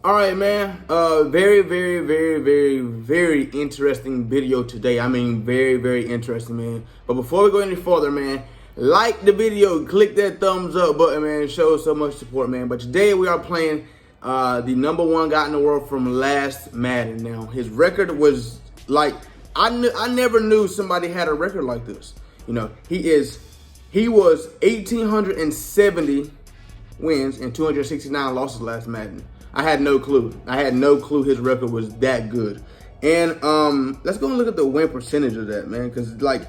All right, man. Very interesting video today. I mean, very interesting, man. But before we go any further, man, like the video, click that thumbs up button, man. It shows so much support, man. But today we are playing the #1 guy in the world from last Madden. Now, his record was like, I never knew somebody had a record like this. You know, he was 1,870 wins and 269 losses last Madden. I had no clue. His record was that good. And let's go and look at the win percentage of that, man, because like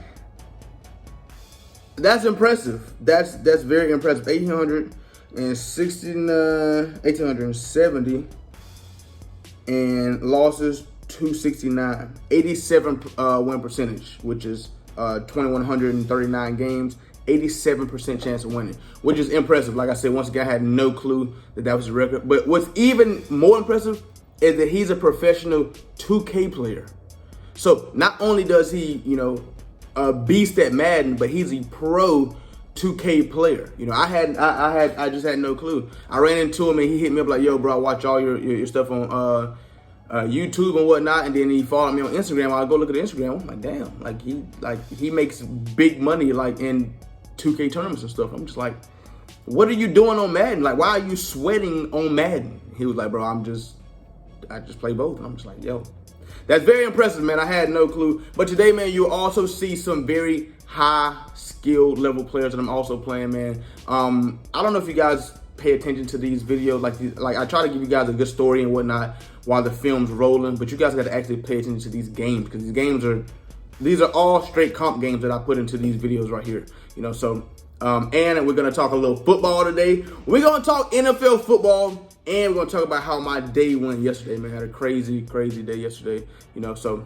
that's impressive. That's very impressive. 1,870 and losses 269. 87 win percentage, which is 2,139 games. 87% chance of winning, which is impressive. Like I said, once again, I had no clue that was a record. But what's even more impressive is that he's a professional 2K player. So not only does he, beast at Madden, but he's a pro 2K player. You know, I just had no clue. I ran into him and he hit me up like, "Yo, bro, I watch all your stuff on YouTube and whatnot," and then he followed me on Instagram. I go look at Instagram. I'm like, damn, he makes big money in 2K tournaments and stuff. I'm just like, what are you doing on Madden? Like, why are you sweating on Madden? He was like, "Bro, I just play both." And I'm just like, yo, that's very impressive, man. I had no clue. But today, man, you'll also see some very high skill level players that I'm also playing, man. I don't know if you guys pay attention to these videos. Like I try to give you guys a good story and whatnot while the film's rolling, but you guys got to actually pay attention to these games, because these are all straight comp games that I put into these videos right here. So and we're gonna talk a little football today. We're gonna talk NFL football, and we're gonna talk about how my day went yesterday, man. I had a crazy day yesterday. So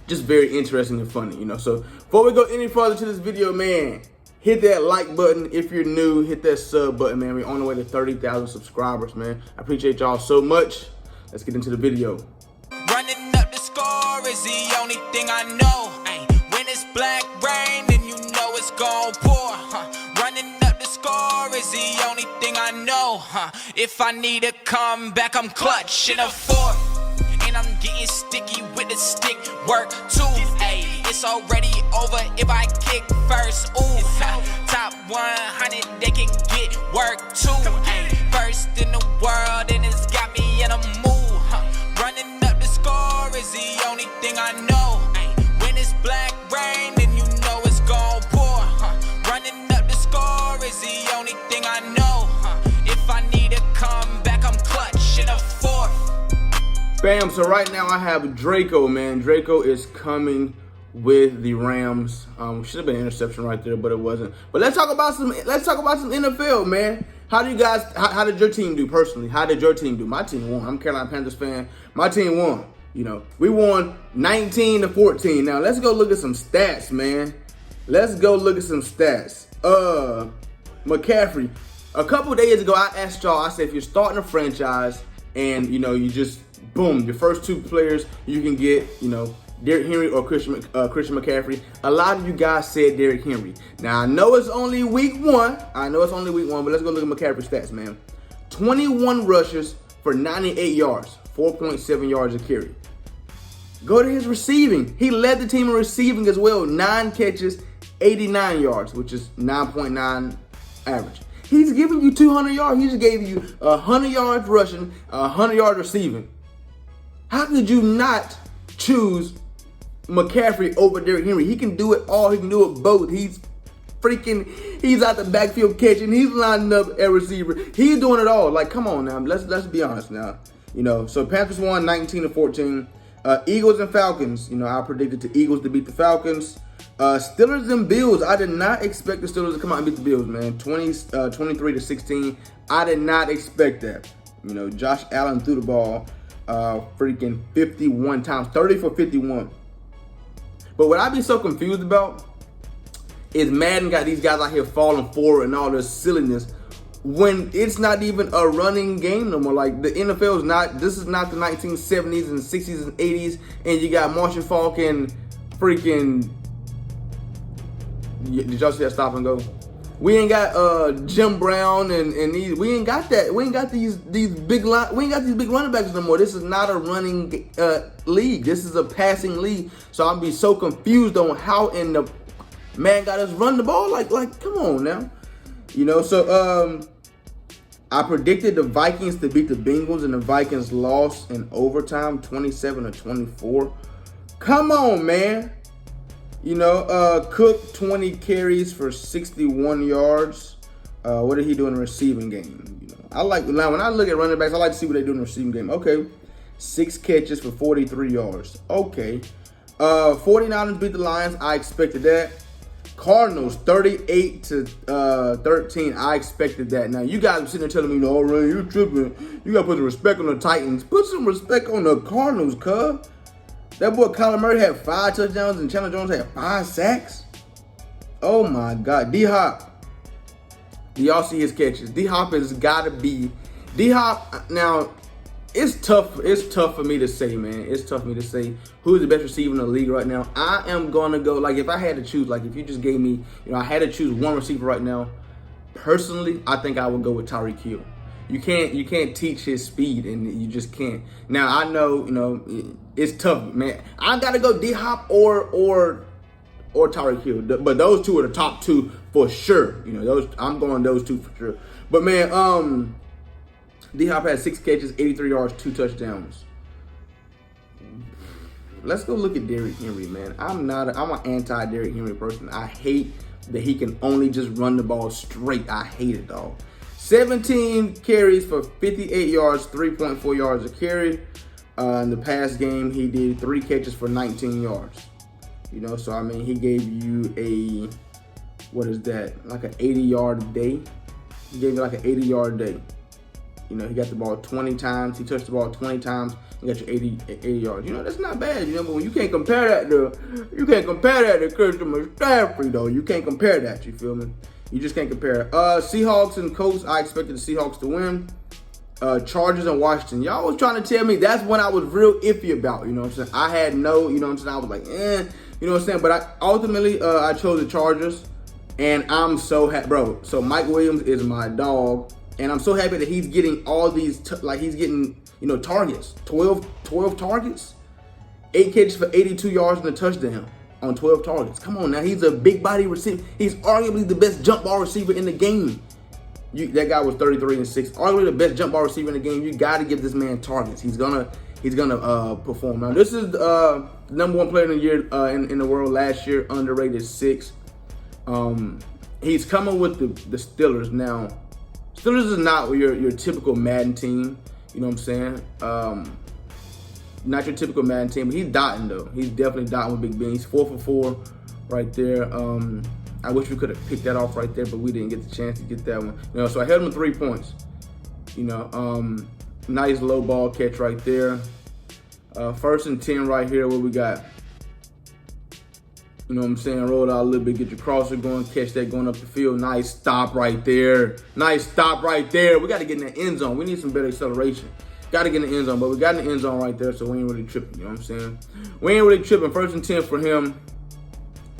just very interesting and funny. So before we go any further to this video, man, hit that like button. If you're new, hit that sub button, man. We're on the way to 30,000 subscribers, man. I appreciate y'all so much. Let's get into the video. Running up the score is the only thing I know. When it's black rain, then you know it's gon' pour. Running up the score is the only thing I know. If I need a comeback, I'm clutch in a fourth. And I'm getting sticky with the stick work too. It's already over if I kick first. Ooh, top 100, they can get work too. First in the world, and it's got me in a mood. Running up the score is the only thing I know. When it's black rain, then you know it's gon' pour. Running up the score is the only thing I know. If I need a comeback, I'm clutch in a fourth. Bam, so right now I have Draco, man. Draco is coming with the Rams. Should have been an interception right there, but it wasn't. But let's talk about some NFL, man. How did your team do personally? How did your team do? My team won. I'm a Carolina Panthers fan. My team won. We won 19-14. Now let's go look at some stats, man. McCaffrey. A couple days ago, I asked y'all, I said, if you're starting a franchise and you just boom, your first two players you can get, Derrick Henry or Christian McCaffrey. A lot of you guys said Derrick Henry. Now, I know it's only week one, but let's go look at McCaffrey's stats, man. 21 rushes for 98 yards, 4.7 yards a carry. Go to his receiving. He led the team in receiving as well. 9 catches, 89 yards, which is 9.9 average. He's giving you 200 yards. He just gave you 100 yards rushing, 100 yards receiving. How could you not choose McCaffrey over Derrick Henry? He can do it all. He can do it both. He's out the backfield catching. He's lining up at receiver. He's doing it all. Like, come on now. Let's be honest now. So Panthers won 19-14. Eagles and Falcons. I predicted the Eagles to beat the Falcons. Steelers and Bills. I did not expect the Steelers to come out and beat the Bills, man. 23-16. I did not expect that. Josh Allen threw the ball freaking 51 times, 30 for 51. But what I be so confused about is Madden got these guys out here falling forward and all this silliness when it's not even a running game no more. Like, the NFL is not, this is not the 1970s and 60s and 80s, and you got Marshall Faulk and freaking, did y'all see that stop and go? We ain't got Jim Brown and these. We ain't got that. We ain't got these big running backs no more. This is not a running league. This is a passing league. So I'm be so confused on how in the man got us run the ball. Like come on now. You know, so I predicted the Vikings to beat the Bengals, and the Vikings lost in overtime, 27-24. Come on, man. You know, Cook 20 carries for 61 yards. What did he do in the receiving game? You know, I like when I look at running backs, I like to see what they do in the receiving game. Okay, 6 catches for 43 yards. Okay, 49ers beat the Lions. I expected that. Cardinals 38-13. I expected that. Now you guys are sitting there telling me, "No, Ray, you tripping. You gotta put some respect on the Titans. Put some respect on the Cardinals, cuz." That boy Cullenburger had 5 touchdowns and Chandler Jones had 5 sacks. Oh my God. D-Hop. Do y'all see his catches? D-Hop has got to be. D-Hop, now, it's tough for me to say, man. It's tough for me to say who's the best receiver in the league right now. I am going to go, like, if I had to choose, like, if you just gave me, you know, I had to choose one receiver right now, personally, I think I would go with Tyreek Hill. You can't teach his speed, and you just can't. Now I know, you know, it's tough, man. I gotta go D-Hop or Tyreek Hill, but those two are the top 2 for sure. You know, I'm going those 2 for sure. But man, D-Hop had 6 catches, 83 yards, 2 touchdowns. Let's go look at Derrick Henry, man. I'm an anti-Derrick Henry person. I hate that he can only just run the ball straight. I hate it, dog. 17 carries for 58 yards, 3.4 yards a carry. In the past game, he did 3 catches for 19 yards. You know, so I mean, he gave you a, what is that? Like an 80-yard a day. He gave you like an 80-yard day. You know, he got the ball 20 times. He touched the ball 20 times. He got you 80 yards. You know, that's not bad. You know, but when you can't compare that to Christian McCaffrey, though. You can't compare that. You feel me? You just can't compare it. Seahawks and Colts, I expected the Seahawks to win. Chargers and Washington. Y'all was trying to tell me that's when I was real iffy about, you know what I'm saying? I had no, you know what I'm saying? I was like, you know what I'm saying? But I ultimately, I chose the Chargers, and I'm so happy, bro. So Mike Williams is my dog, and I'm so happy that he's getting all these, he's getting, you know, targets. 12 targets, 8 catches for 82 yards and a touchdown on 12 targets. Come on now, he's a big body receiver. He's arguably the best jump ball receiver in the game. That guy was 33-6. Arguably the best jump ball receiver in the game. You got to give this man targets. He's gonna perform. Now this is the #1 player in the year in the world last year, underrated 6. He's coming with the Steelers now. Steelers is not your typical Madden team. You know what I'm saying? Not your typical Madden team, but he's dotting though. He's definitely dotting with Big Ben. He's 4 for 4 right there. I wish we could have picked that off right there, but we didn't get the chance to get that one. You know, so I held him 3 points. You know, nice low ball catch right there. 1st and 10 right here. What we got? You know what I'm saying? Roll out a little bit, get your crosser going, catch that going up the field. Nice stop right there. Nice stop right there. We got to get in the end zone. We need some better acceleration. Got to get in the end zone, but we got in the end zone right there, so we ain't really tripping. You know what I'm saying? We ain't really tripping. 1st and 10 for him.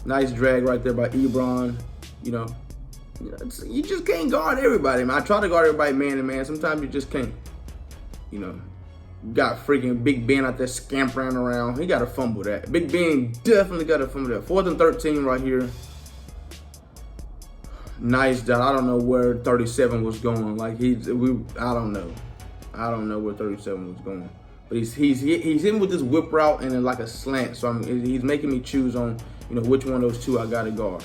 Nice drag right there by Ebron. You know, you just can't guard everybody, man. I try to guard everybody man to man. Sometimes you just can't. You know, got freaking Big Ben out there scampering around. He got to fumble that. Big Ben definitely got to fumble that. 4th and 13 right here. Nice dot. I don't know where 37 was going. Like I don't know. I don't know where 37 was going. But he's hitting with this whip route and then like a slant. So he's making me choose on, you know, which one of those 2 I got to guard.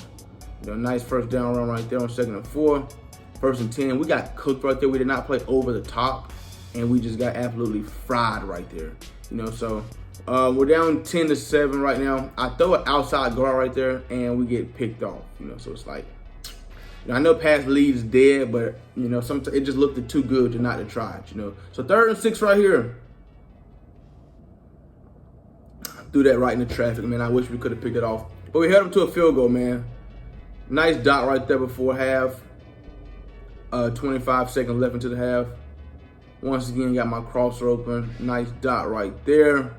You know, nice 1st down run right there on 2nd and 4. 1st and 10. We got cooked right there. We did not play over the top. And we just got absolutely fried right there. You know, so we're down 10-7 right now. I throw an outside guard right there and we get picked off. You know, so it's like, you know, I know pass lead is dead, but, you know, sometimes it just looked too good to not to try it, you know. So 3rd and 6 right here. Threw that right in the traffic, man. I wish we could have picked it off. But we held him to a field goal, man. Nice dot right there before half. 25 seconds left into the half. Once again, got my crosser open. Nice dot right there.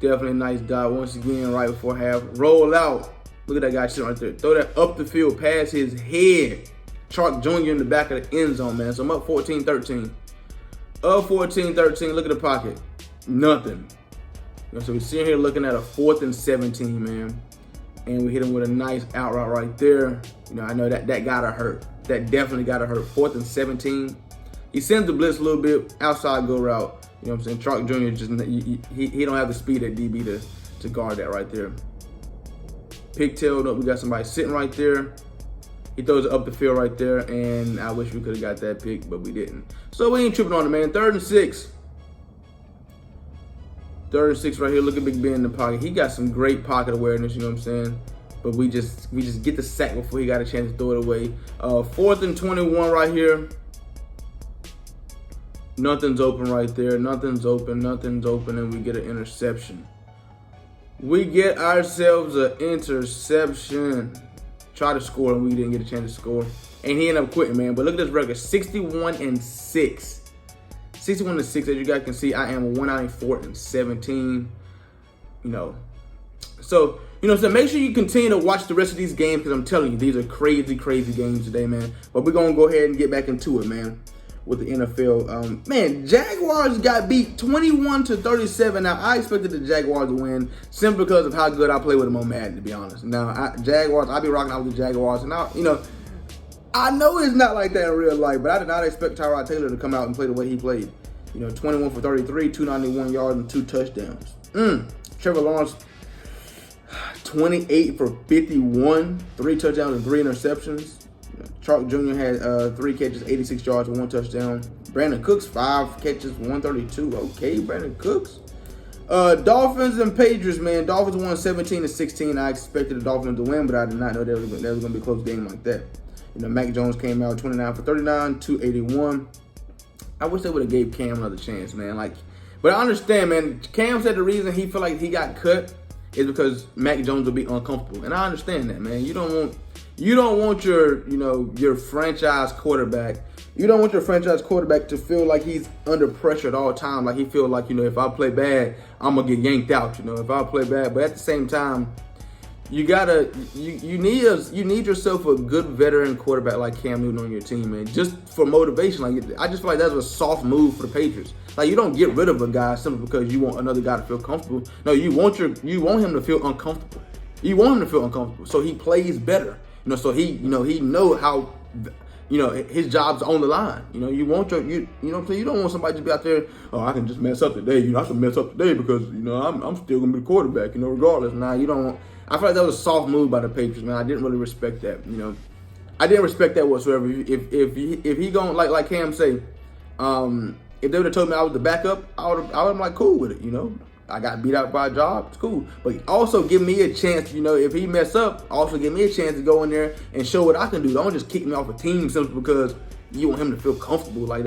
Definitely a nice dot. Once again, right before half. Roll out. Look at that guy sitting right there. Throw that up the field past his head. Chark Jr. in the back of the end zone, man. So I'm up 14-13. Up 14-13. Look at the pocket. Nothing. You know, so we're sitting here looking at a 4th and 17, man. And we hit him with a nice out route right there. You know, I know that gotta hurt. That definitely gotta hurt. 4th and 17. He sends the blitz a little bit, outside go route. You know what I'm saying? Chark Jr. just he don't have the speed at DB to guard that right there. Pigtailed up. We got somebody sitting right there. He throws it up the field right there, and I wish we could have got that pick, but we didn't. So we ain't tripping on it, man. 3rd and 6. 3rd and 6 right here. Look at Big Ben in the pocket. He got some great pocket awareness, you know what I'm saying? But we just get the sack before he got a chance to throw it away. 4th and 21 right here. Nothing's open right there. Nothing's open, and we get an interception. We get ourselves an interception. Try to score, and we didn't get a chance to score. And he ended up quitting, man. But look at this record, 61-6. 61-6, as you guys can see, I am 194-17. You know, so make sure you continue to watch the rest of these games, because I'm telling you, these are crazy, crazy games today, man. But we're gonna go ahead and get back into it, man, with the NFL. Man, Jaguars got beat 21-37. Now, I expected the Jaguars to win simply because of how good I play with them on Madden, to be honest. Now, Jaguars, I be rocking out with the Jaguars, and now, I know it's not like that in real life, but I did not expect Tyrod Taylor to come out and play the way he played. 21 for 33, 291 yards, and 2 touchdowns. Trevor Lawrence, 28 for 51, 3 touchdowns and 3 interceptions. Chark Jr. had 3 catches, 86 yards, and 1 touchdown. Brandon Cooks, 5 catches, 132. Okay, Brandon Cooks. Dolphins and Patriots, man. Dolphins won 17-16. I expected the Dolphins to win, but I did not know that was going to be a close game like that. Mac Jones came out 29 for 39, 281. I wish they would have gave Cam another chance, man. But I understand, man. Cam said the reason he felt like he got cut is because Mac Jones will be uncomfortable, and I understand that, man. You don't want your franchise quarterback. You don't want your franchise quarterback to feel like he's under pressure at all times. Like he feel like, if I play bad, I'm gonna get yanked out. If I play bad, but at the same time, you need yourself a good veteran quarterback like Cam Newton on your team, man. Just for motivation. I just feel like that's a soft move for the Patriots. You don't get rid of a guy simply because you want another guy to feel comfortable. No, you want him to feel uncomfortable. You want him to feel uncomfortable, so he plays better. So he know how, his job's on the line. You want you don't want somebody to be out there, oh, I can just mess up today. I can mess up today because, I'm still gonna be the quarterback, regardless. Nah, you don't. I feel like that was a soft move by the Patriots, man. I didn't really respect that. I didn't respect that whatsoever. If he gonna like Cam say, if they would have told me I was the backup, I would have been like cool with it. I got beat out by a job, it's cool. But also give me a chance, if he mess up, also give me a chance to go in there and show what I can do. Don't just kick me off a team simply because you want him to feel comfortable. That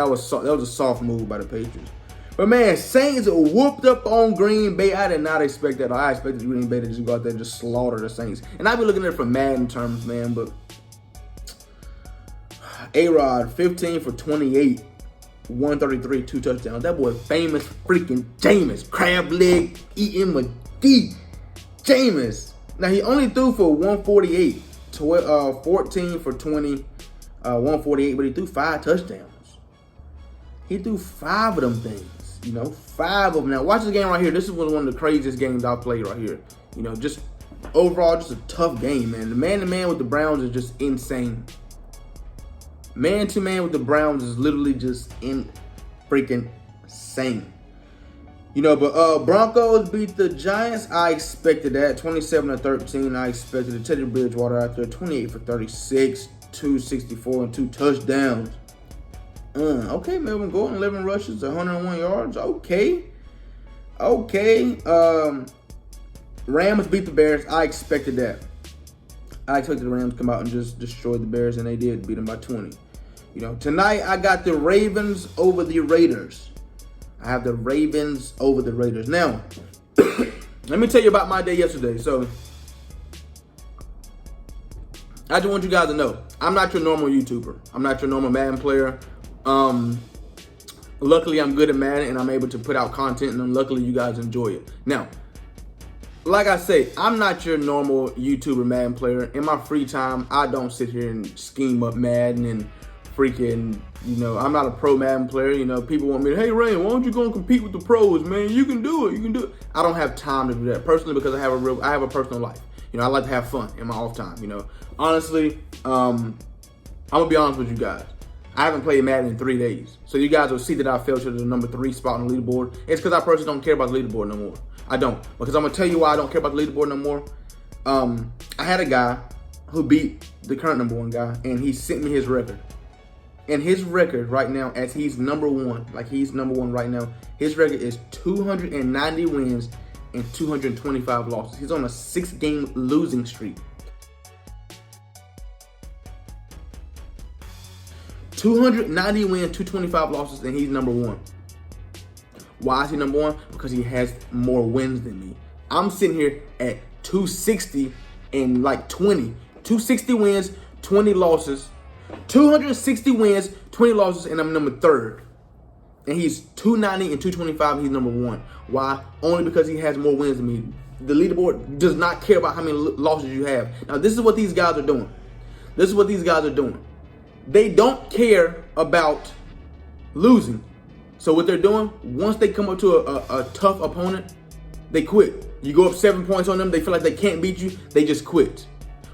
was a soft move by the Patriots. But man, Saints whooped up on Green Bay. I did not expect that. I expected Green Bay to just go out there and just slaughter the Saints. And I've been looking at it from Madden terms, man. But A-Rod, 15 for 28, 133, 2 touchdowns. That boy famous freaking Jameis. Crab leg, EMD. Jameis. Now he only threw for 148, 14 for 20, 148, but he threw 5 touchdowns. He threw 5 of them things. 5 of them. Now, watch this game right here. This is one of the craziest games I've played right here. Just overall, just a tough game, man. The man-to-man with the Browns is just insane. Man-to-man with the Browns is literally just freaking insane. But Broncos beat the Giants. I expected that. 27-13. I expected it. Teddy Bridgewater out there. 28 for 36, 264, and 2 touchdowns. Okay, Melvin Gordon, 11 rushes, 101 yards. Okay. Rams beat the Bears. I expected that. I expected the Rams to come out and just destroy the Bears, and they did. Beat them by 20. Tonight I got the Ravens over the Raiders. I have the Ravens over the Raiders. Now, let me tell you about my day yesterday. So, I just want you guys to know, I'm not your normal YouTuber. I'm not your normal Madden player. luckily I'm good at Madden and I'm able to put out content, and luckily you guys enjoy it. Now, like I say, I'm not your normal YouTuber Madden player. In my free time, I don't sit here and scheme up Madden and freaking, you know, I'm not a pro Madden player. You know, people want me to, hey Rain, why don't you go and compete with the pros, man? You can do it, you can do it. I don't have time to do that personally because I have a personal life. You know, I like to have fun in my off time, you know. Honestly, I'm gonna be honest with you guys. I haven't played Madden in 3 days. So you guys will see that I fell to the number 3 spot on the leaderboard. It's because I personally don't care about the leaderboard no more. I don't. Because I'm going to tell you why I don't care about the leaderboard no more. I had a guy who beat the current number 1 guy, and he sent me his record. And his record right now, as he's number 1, like he's number 1 right now, his record is 290 wins and 225 losses. He's on a 6-game losing streak. 290 wins, 225 losses, and he's number 1. Why is he number 1? Because he has more wins than me. I'm sitting here at 260 and like 20. 260 wins, 20 losses. 260 wins, 20 losses, and I'm number 3rd. And he's 290 and 225, he's number 1. Why? Only because he has more wins than me. The leaderboard does not care about how many losses you have. Now, this is what these guys are doing. This is what these guys are doing. They don't care about losing. So what they're doing, once they come up to a tough opponent, they quit. You go up 7 points on them, they feel like they can't beat you, they just quit.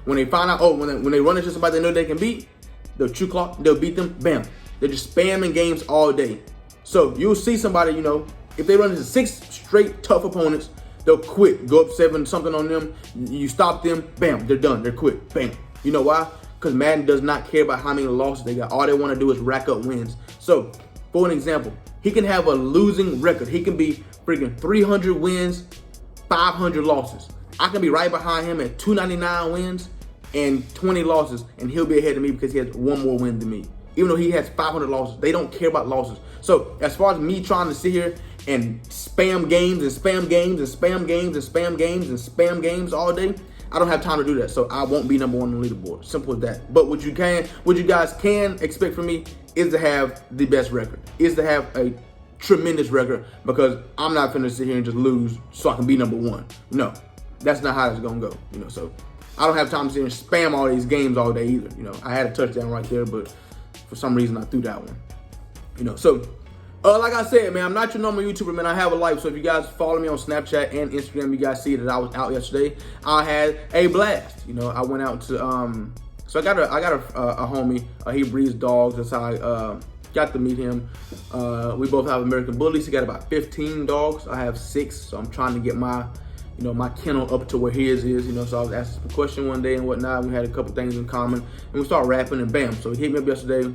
When they find out, when they run into somebody they know they can beat, they'll true clock, they'll beat them, bam. They're just spamming games all day. So you'll see somebody, you know, if they run into 6 straight tough opponents, they'll quit. Go up 7 something on them, you stop them, bam, they're done, they're quit, bam. You know why? Because Madden does not care about how many losses they got. All they want to do is rack up wins. So, for an example, he can have a losing record. He can be freaking 300 wins, 500 losses. I can be right behind him at 299 wins and 20 losses, and he'll be ahead of me because he has 1 more win than me. Even though he has 500 losses, they don't care about losses. So, as far as me trying to sit here and spam games and spam games and spam games and spam games and spam games all day, I don't have time to do that, so I won't be number 1 on the leaderboard. Simple as that. But what you guys can expect from me is to have the best record, is to have a tremendous record, because I'm not finna sit here and just lose so I can be number 1. No, that's not how it's gonna go. You know, so I don't have time to sit here and spam all these games all day either. You know, I had a touchdown right there, but for some reason I threw that one. You know, so. Like I said, man, I'm not your normal YouTuber, man. I have a life. So if you guys follow me on Snapchat and Instagram, you guys see that I was out yesterday. I had a blast. You know, I went out to so I got a homie. He breeds dogs. That's how I got to meet him. We both have American Bullies. He got about 15 dogs. I have 6. So I'm trying to get my my kennel up to where his is, so I was asking some question one day and whatnot. We had a couple things in common, and we started rapping, and bam. So he hit me up yesterday,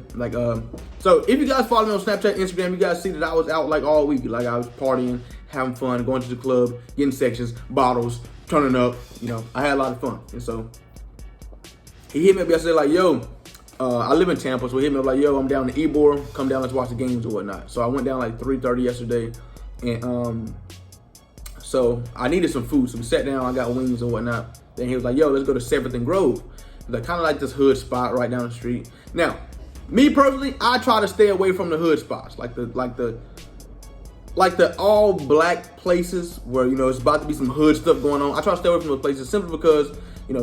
so if you guys follow me on Snapchat, Instagram, you guys see that I was out like all week. Like I was partying, having fun, going to the club, getting sections, bottles, turning up, I had a lot of fun. And so he hit me up yesterday like, yo, I live in Tampa, so he hit me up like, yo, I'm down in Ybor, come down, let's watch the games or whatnot. So I went down like 3:30 yesterday, and so I needed some food, so we sat down, I got wings and whatnot. Then he was like, yo, let's go to 7th and Grove. Like kind of like this hood spot right down the street. Now, me personally, I try to stay away from the hood spots, like the all black places where it's about to be some hood stuff going on. I try to stay away from those places simply because you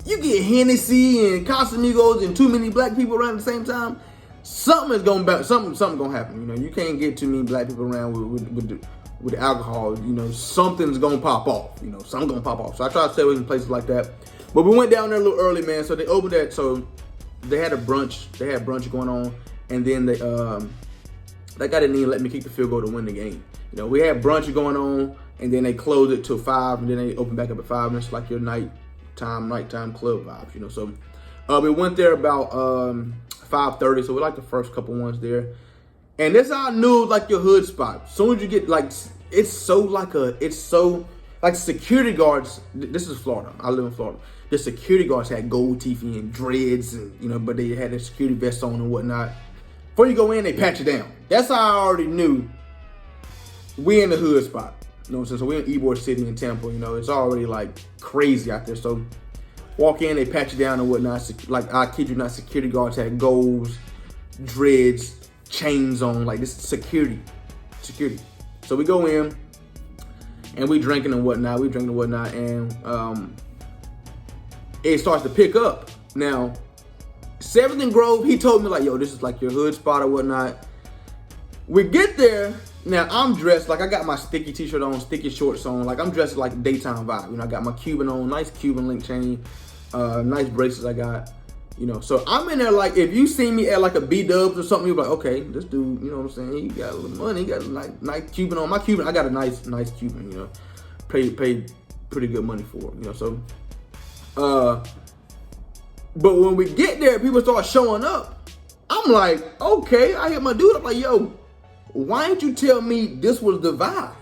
get Hennessy and Casamigos and too many black people around at the same time. Something gonna happen. You can't get too many black people around with alcohol. Something's gonna pop off. Something's gonna pop off. So I try to stay away from places like that. But we went down there a little early, man. So they opened that. So they had a brunch. They had brunch going on, and then that guy didn't even let me kick the field goal to win the game. We had brunch going on, and then they closed it till 5, and then they opened back up at 5. And it's like your nighttime club vibes. So we went there about 5:30. So we like the first couple ones there. And this how I knew like your hood spot. As soon as you get it's so like security guards. This is Florida. I live in Florida. The security guards had gold teeth and dreads, and but they had their security vests on and whatnot. Before you go in, they pat you down. That's how I already knew we in the hood spot. You know what I'm saying? So we're in Ybor City in Tampa. It's already like crazy out there. So walk in, they pat you down and whatnot. Like I kid you not, security guards had golds, dreads, chains on, like this security. So we go in and we drinking and whatnot. And it starts to pick up. Now, 7th and Grove, he told me like, yo, this is like your hood spot or whatnot. We get there. Now I'm dressed like I got my sticky t-shirt on, sticky shorts on. Like I'm dressed like daytime vibe. You know, I got my Cuban on, nice Cuban link chain, nice bracelets I got. You know, so I'm in there like, if you see me at like a B-Dubs or something, you're like, okay, this dude, you know what I'm saying? He got a little money, he got a nice Cuban on. My Cuban, I got a nice Cuban, you know, paid pretty good money for it, you know, so. But when we get there, people start showing up. I'm like, okay, I hit my dude up like, yo, why didn't you tell me this was the vibe?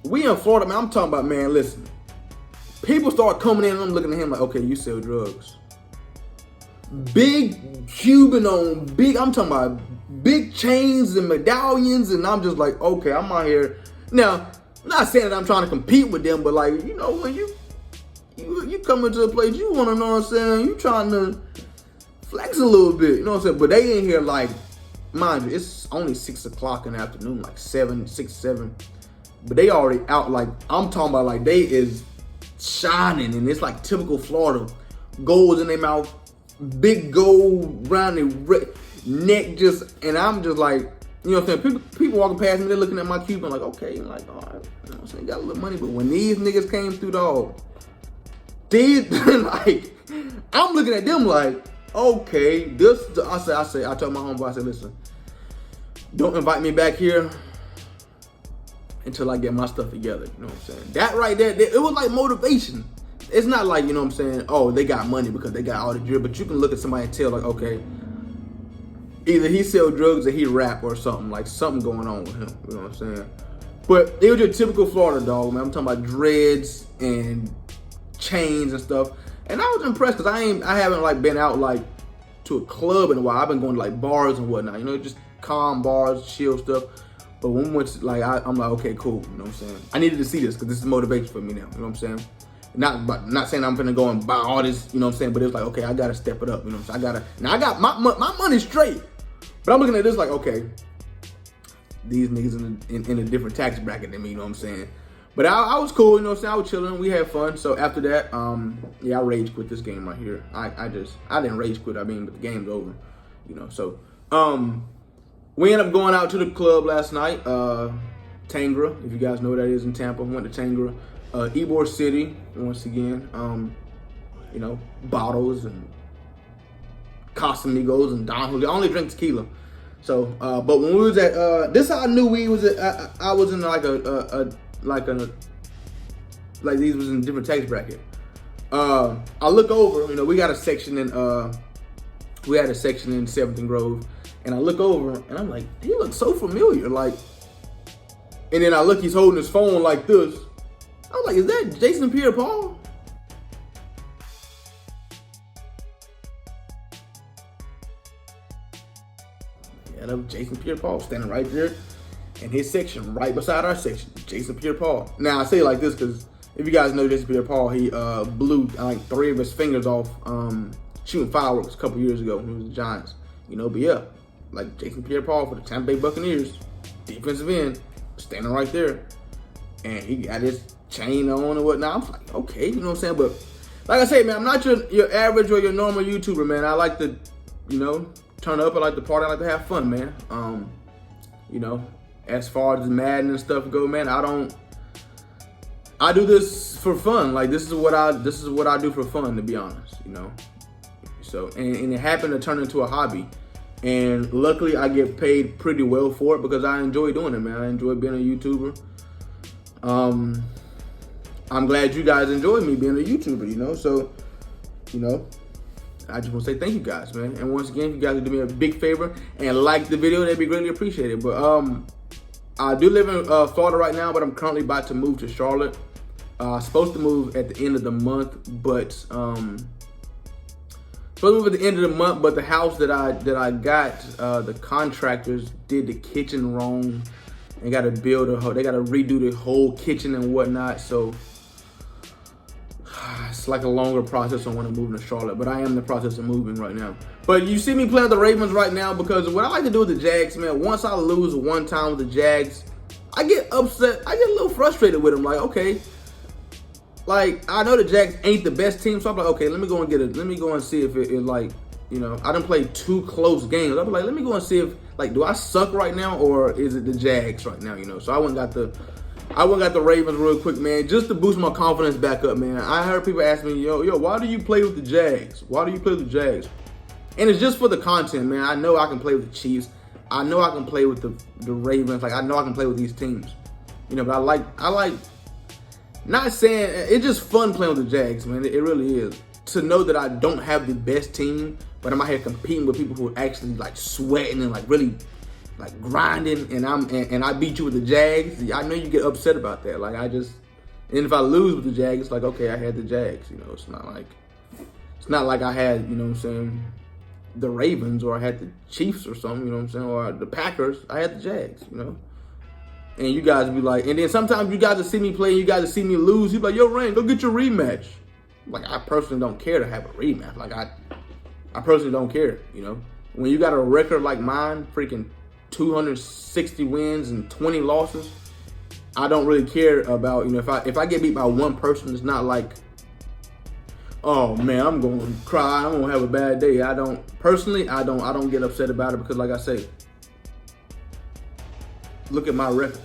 We in Florida, man, I'm talking about, man, listen. People start coming in and I'm looking at him like, okay, you sell drugs. Big Cuban on, I'm talking about big chains and medallions, and I'm just like, okay, I'm out here. Now, I'm not saying that I'm trying to compete with them, but like, you know, when you come into a place, you want to know what I'm saying, you trying to flex a little bit, you know what I'm saying, but they in here like, mind you, it's only 6 o'clock in the afternoon, like 6, 7, but they already out, like, I'm talking about like, they is shining, and it's like typical Florida, gold in their mouth, big gold around their neck, just, and I'm just like, you know what I'm saying, people walking past me, they're looking at my Cuban like, okay, I'm like, all right, you know what I'm saying, got a little money, but when these niggas came through, dog, these, like, I'm looking at them like, okay, this, I told my homeboy, I said, listen, don't invite me back here until I get my stuff together, you know what I'm saying? That right there, it was like motivation. It's not like, you know what I'm saying, oh, they got money because they got all the drill, but you can look at somebody and tell like, okay, either he sell drugs or he rap or something, like something going on with him, you know what I'm saying? But it was your typical Florida dog, man. I'm talking about dreads and chains and stuff. And I was impressed because I haven't like been out like to a club in a while. I've been going to like bars and whatnot, you know, just calm bars, chill stuff. But when we went to, like, I'm like, okay, cool, you know what I'm saying? I needed to see this because this is motivation for me now, you know what I'm saying? Not saying I'm gonna go and buy all this, you know what I'm saying? But it was like, okay, I gotta step it up, you know what I'm saying? Now I got my money straight. But I'm looking at this like, okay, these niggas in a different tax bracket than me, you know what I'm saying? But I was cool, you know what I'm saying? I was chilling, we had fun. So after that, yeah, I rage quit this game right here. I didn't rage quit, but the game's over, you know? So, we ended up going out to the club last night, Tangra, if you guys know what that is in Tampa. We went to Tangra, Ybor City, once again, you know, bottles and Casamigos and Don Julio. I only drink tequila. So, but when we was at, this how I knew we was at, I was in like like these was in a different tax bracket. I look over, you know, we got a section in, we had a section in 7th and Grove, and I look over and I'm like, he looks so familiar, like, and then I look, he's holding his phone like this. I was like, is that Jason Pierre-Paul? Yeah, that was Jason Pierre-Paul standing right there in his section, right beside our section, Jason Pierre-Paul. Now, I say it like this because if you guys know Jason Pierre-Paul, he blew like 3 of his fingers off shooting fireworks a couple years ago when he was the Giants. You know, but yeah, like Jason Pierre-Paul for the Tampa Bay Buccaneers, defensive end, standing right there. And he got his chain on and whatnot. I'm like, okay, you know what I'm saying? But like I say, man, I'm not your average or your normal YouTuber, man. I like to, you know, turn up. I like to party. I like to have fun, man. You know, as far as Madden and stuff go, man, I do this for fun. Like this is what I do for fun, to be honest, you know. So and it happened to turn into a hobby. And luckily I get paid pretty well for it because I enjoy doing it, man. I enjoy being a YouTuber. I'm glad you guys enjoy me being a YouTuber, you know. So, you know, I just want to say thank you guys, man. And once again, if you guys would do me a big favor and like the video, that'd be greatly appreciated. But I do live in Florida right now, but I'm currently about to move to Charlotte. Supposed to move at the end of the month, but supposed to move at the end of the month. But the house that I got, the contractors did the kitchen wrong. They got to build they got to redo the whole kitchen and whatnot. So it's like a longer process on when I'm moving to Charlotte, but I am in the process of moving right now. But you see me playing with the Ravens right now because what I like to do with the Jags, man, once I lose one time with the Jags, I get upset. I get a little frustrated with them. Like, okay, like I know the Jags ain't the best team, so I'm like, okay, let me go and get it. Let me go and see if it like, you know, I done played 2 close games. I'm like, let me go and see if, like, do I suck right now or is it the Jags right now? You know, so I went and got the Ravens real quick, man, just to boost my confidence back up, man. I heard people ask me, yo, why do you play with the Jags? Why do you play with the Jags? And it's just for the content, man. I know I can play with the Chiefs. I know I can play with the Ravens. Like, I know I can play with these teams. You know, but I like, not saying, it's just fun playing with the Jags, man. It really is. To know that I don't have the best team, but I'm out here competing with people who are actually, like, sweating and, like, really, like, grinding, and I beat you with the Jags. I know you get upset about that. Like, and if I lose with the Jags, it's like, okay, I had the Jags. You know, it's not like I had, you know what I'm saying, the Ravens, or I had the Chiefs or something, you know what I'm saying, or the Packers. I had the Jags, you know. And you guys be like, and then sometimes you guys will see me play, and you guys will see me lose. You be like, yo, Rain, go get your rematch. Like, I personally don't care to have a rematch. Like, I personally don't care, you know. When you got a record like mine, freaking 260 wins and 20 losses, I don't really care about, you know, if I get beat by one person, it's not like, oh man, I'm going to cry, I'm going to have a bad day. I don't get upset about it because, like I say, look at my record.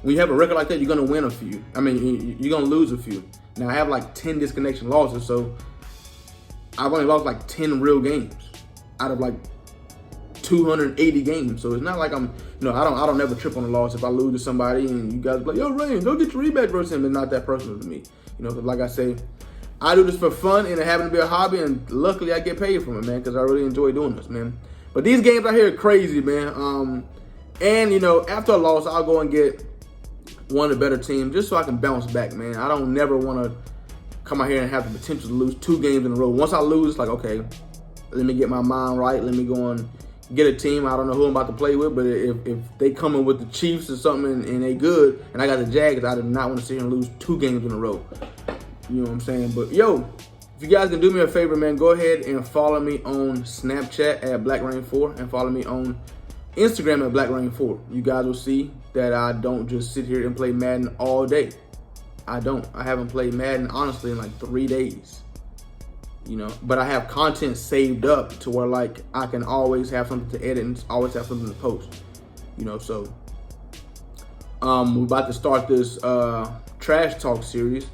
When you have a record like that, you're going to win a few. I mean, you're going to lose a few. Now, I have like 10 disconnection losses, so I've only lost like 10 real games out of like 280 games. So it's not like I'm, you know, I don't ever trip on a loss if I lose to somebody and you guys be like, yo, Rain, go get your rematch versus him. It's not that personal to me. You know, because like I say, I do this for fun and it happens to be a hobby, and luckily I get paid from it, man, because I really enjoy doing this, man. But these games out here are crazy, man. And, you know, after a loss, I'll go and get one of the better teams just so I can bounce back, man. I don't never want to come out here and have the potential to lose 2 games in a row. Once I lose, it's like, okay, let me get my mind right. Let me go and get a team. I don't know who I'm about to play with, but if they come in with the Chiefs or something and they good, and I got the Jags, I do not want to sit here and lose 2 games in a row. You know what I'm saying? But, yo, if you guys can do me a favor, man, go ahead and follow me on Snapchat at BlackRain4 and follow me on Instagram at BlackRain4. You guys will see that I don't just sit here and play Madden all day. I don't. I haven't played Madden, honestly, in like 3 days. You know, but I have content saved up to where, like, I can always have something to edit and always have something to post. You know, so we're about to start this trash talk series.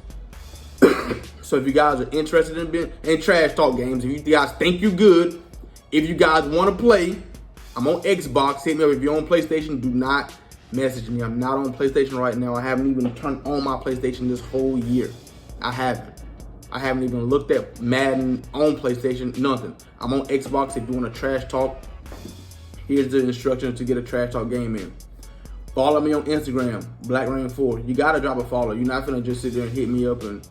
So if you guys are interested in trash talk games, if you guys think you're good, if you guys want to play, I'm on Xbox. Hit me up. If you're on PlayStation, do not message me. I'm not on PlayStation right now. I haven't even turned on my PlayStation this whole year. I haven't even looked at Madden on PlayStation, nothing. I'm on Xbox. If you want to trash talk, here's the instructions to get a trash talk game in. Follow me on Instagram, BlackRain4. You gotta drop a follow. You're not gonna just sit there and hit me up and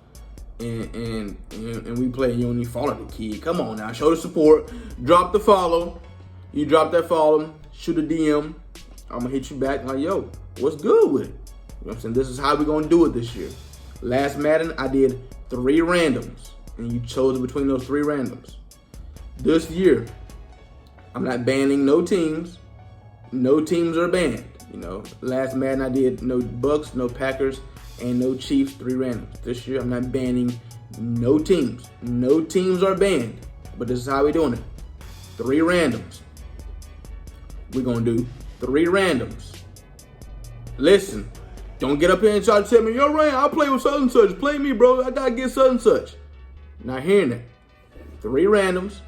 we play and you don't need to follow the kid. Come on now, show the support. Drop the follow. You drop that follow, shoot a DM. I'm gonna hit you back like, yo, what's good with it? You know what I'm saying? This is how we're gonna do it this year. Last Madden, I did 3 randoms, and you chose between those 3 randoms. This year, I'm not banning no teams. No teams are banned. You know, last Madden I did no Bucks, no Packers, and no Chiefs, 3 randoms. This year, I'm not banning no teams. No teams are banned, but this is how we're doing it. 3 randoms. We're gonna do 3 randoms. Listen, don't get up here and try to tell me, yo, Ryan, I'll play with such and such. Play me, bro. I gotta get such and such. Not hearing that. 3 randoms,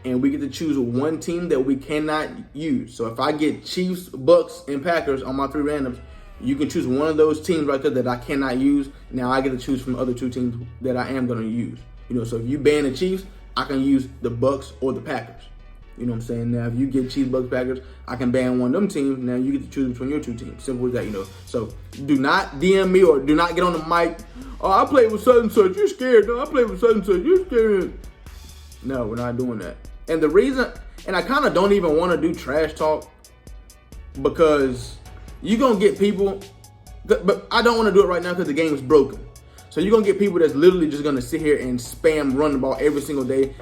and we get to choose one team that we cannot use. So if I get Chiefs, Bucks, and Packers on my 3 randoms, you can choose one of those teams right there that I cannot use. Now I get to choose from the other 2 teams that I am gonna use. You know, so if you ban the Chiefs, I can use the Bucks or the Packers. You know what I'm saying? Now, if you get Chiefs, Bucks, Packers, I can ban one of them teams. Now, you get to choose between your 2 teams. Simple as that, you know. So, do not DM me or do not get on the mic. Oh, I played with such and such. You're scared. No, I played with such and such. You're scared. No, we're not doing that. And the reason, and I kind of don't even want to do trash talk because you're going to get people, but I don't want to do it right now because the game is broken. So you're gonna get people that's literally just gonna sit here and spam run the ball every single day,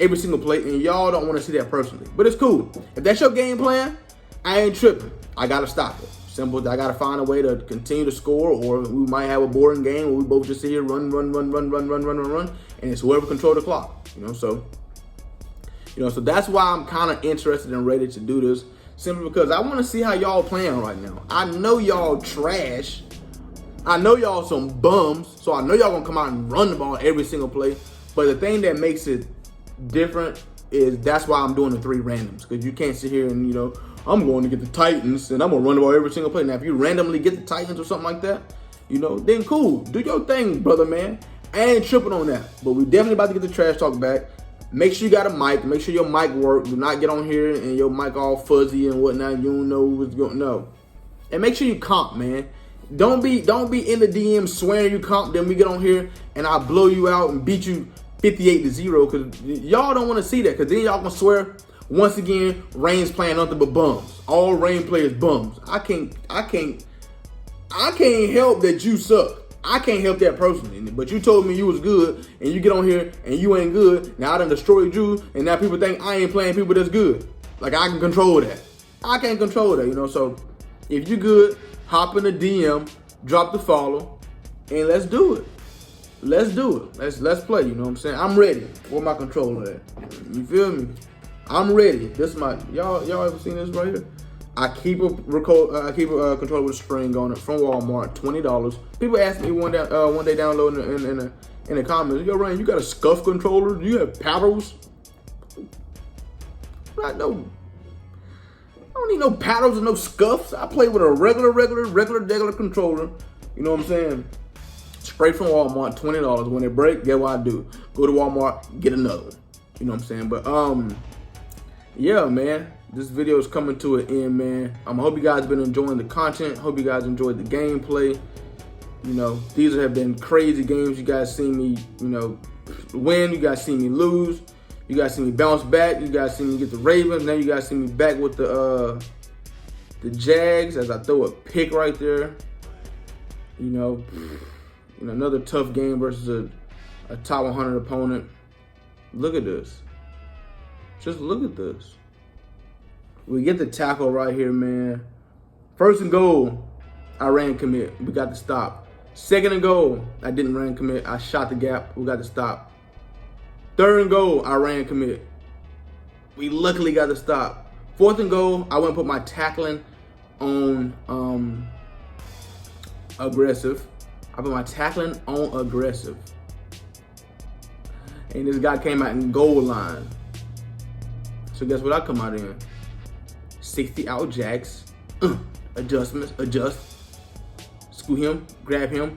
every single play, and y'all don't want to see that personally. But it's cool. If that's your game plan, I ain't tripping. I gotta stop it. Simple. I gotta find a way to continue to score, or we might have a boring game where we both just sit here run, and it's whoever control the clock. So that's why I'm kind of interested and ready to do this. Simply because I want to see how y'all playing right now. I know y'all trash. I know y'all some bums, so I know y'all gonna come out and run the ball every single play. But the thing that makes it different is that's why I'm doing the 3 randoms, because you can't sit here and I'm going to get the Titans and I'm gonna run the ball every single play. Now if you randomly get the Titans or something like that, then cool, do your thing, brother, man. I ain't tripping on that. But we definitely about to get the trash talk back. Make sure you got a mic. Make sure your mic works. Do not get on here and your mic all fuzzy and whatnot. You don't know what's going on. And make sure you comp, man. Don't be in the DM swearing you comp, then we get on here and I blow you out and beat you 58-0, because y'all don't want to see that, because then y'all gonna swear once again Rain's playing nothing but bums. All Rain players bums. I can't help that you suck. I can't help that personally. But you told me you was good and you get on here and you ain't good. Now I done destroyed you and now people think I ain't playing people that's good. Like I can control that. I can't control that, so if you good, hop in the DM, drop the follow, and let's do it. Let's do it. Let's play, you know what I'm saying? I'm ready. Where my controller at? You feel me? I'm ready. This is my y'all ever seen this right here? I keep a controller with a string on it from Walmart, $20. People asked me one day downloading in the comments, yo Ryan, you got a scuff controller? Do you have paddles? I don't need no paddles and no scuffs. I play with a regular controller. You know what I'm saying? Straight from Walmart, $20. When it break, get what I do? Go to Walmart, get another one. You know what I'm saying? But yeah, man. This video is coming to an end, man. I hope you guys have been enjoying the content. Hope you guys enjoyed the gameplay. These have been crazy games. You guys seen me, win. You guys seen me lose. You guys see me bounce back. You guys see me get the Ravens. Now you guys see me back with the Jags as I throw a pick right there. Another tough game versus a top 100 opponent. Look at this. Just look at this. We get the tackle right here, man. First and goal, I ran commit. We got the stop. Second and goal, I didn't ran commit. I shot the gap. We got the stop. Third and goal, I ran commit. We luckily got the stop. Fourth and goal, I went and put my tackling on aggressive. I put my tackling on aggressive. And this guy came out in goal line. So guess what I come out in? 60 out jacks. Adjustments, adjust. Screw him, grab him.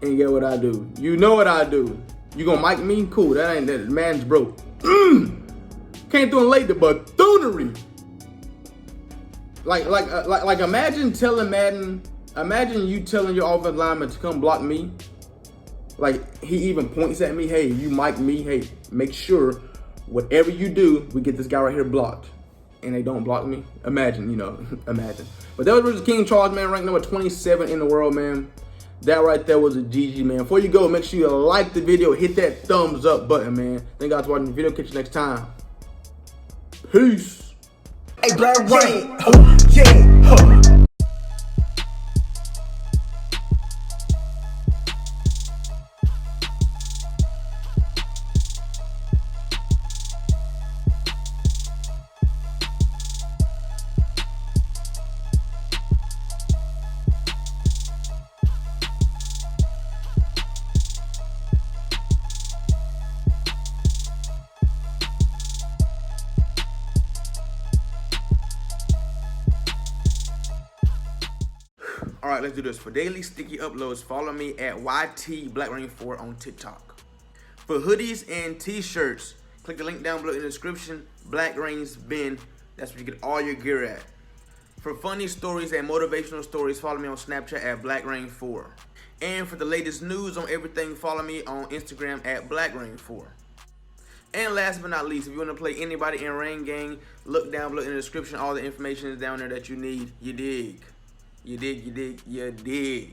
And get what I do. You know what I do. You gonna mic me? Cool, that man's broke. Came through and laid the buffoonery. Like imagine telling Madden, imagine you telling your offensive lineman to come block me. Like he even points at me, hey, you mic me, hey, make sure whatever you do, we get this guy right here blocked. And they don't block me. Imagine, imagine. But that was versus King Charles, man, ranked number 27 in the world, man. That right there was a GG, man. Before you go, make sure you like the video, hit that thumbs up button, man. Thank you guys for watching the video. Catch you next time. Peace. Hey, Black Rain. Yeah. All right, let's do this. For daily sticky uploads, follow me at YTBlackRain4 on TikTok. For hoodies and t-shirts, click the link down below in the description. Black Rain's bin. That's where you get all your gear at. For funny stories and motivational stories, follow me on Snapchat at BlackRain4. And for the latest news on everything, follow me on Instagram at BlackRain4. And last but not least, if you want to play anybody in Rain Gang, look down below in the description. All the information is down there that you need. You dig? You dig, you dig, you dig.